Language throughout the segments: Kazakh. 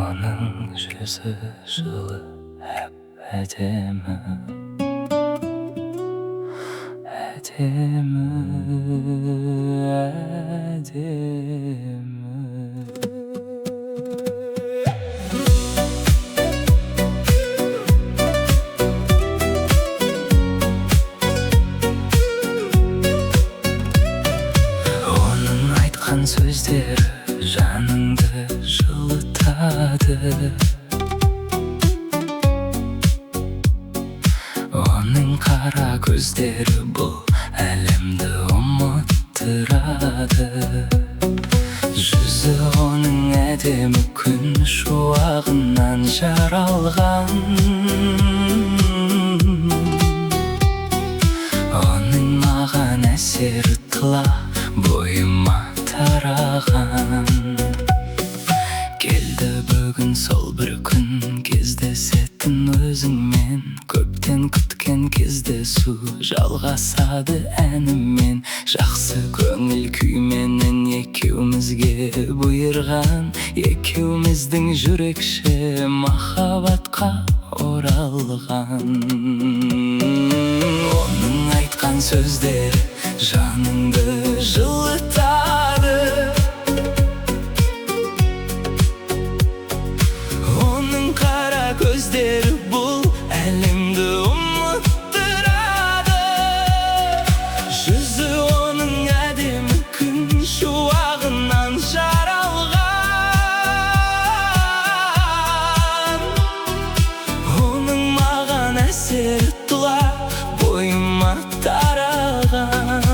Оның жүзі жылы, әп-әдемі, әдемі, әдемі. Оның айтқан сөздері жаныңды жылытады. Оның қара көздері бұл әлемді ұмыттырады. Жүзі оның әдемі күн шуағынан жаралған. Оның маған әсері тұла бойыма тараған. Келді бүгін сол бір күн, кездесетін өзіңмен. Көптен күткен кездесу жалғасады әнімен. Жақсы көңіл күйменен екеумізге бұйырған. Екеуміздің жүрекше махаббатқа оралған. Оның айтқан сөздері жаныңды жылытады. Оның қара көздері бұл әлемді ұмыттырады. Жүзі оның әдемі күн шуағынан жаралған. Оның маған әсері тұла бойыма тараған.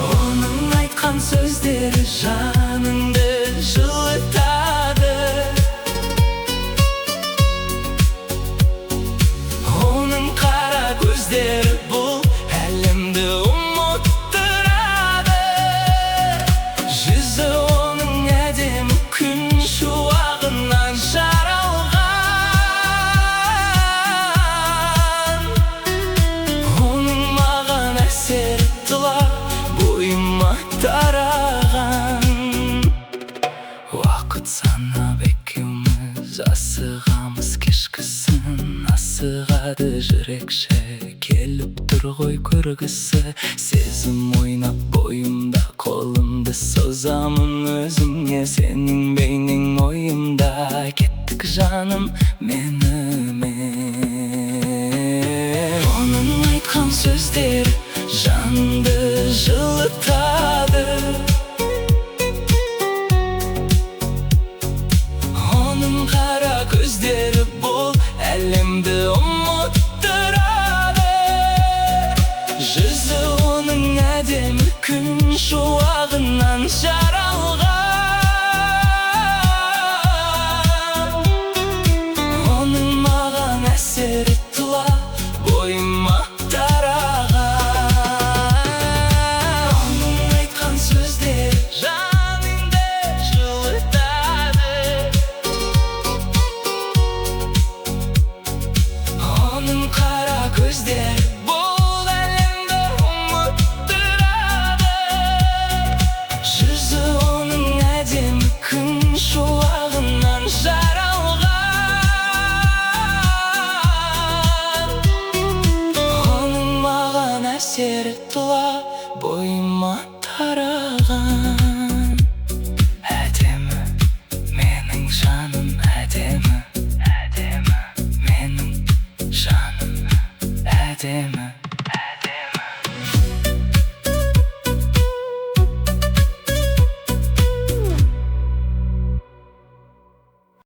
Оның айтқан сөздері жаныңды жылытады. Оның қара көздері бұл әлемді ұмыттырады. Жүзі оның әдемі күн шуағынан жаралған. Оның маған әсері тұла бойыма тараған. Уақыт санап екеуміз асығамыз кешкісін. Асығады жүрекше, келіп тұр ғой көргісі. Сезім ойнап бойымда, қолымды созамын өзіңе. Сенің бейнең ойымда, кеттік жаным менімен. Оның айтқан сөздері жаныңды жылытады. Оның қара көздері бұл әлемді ұмыттырады. Жүзі оның әдемі күн шуағынан жаралған.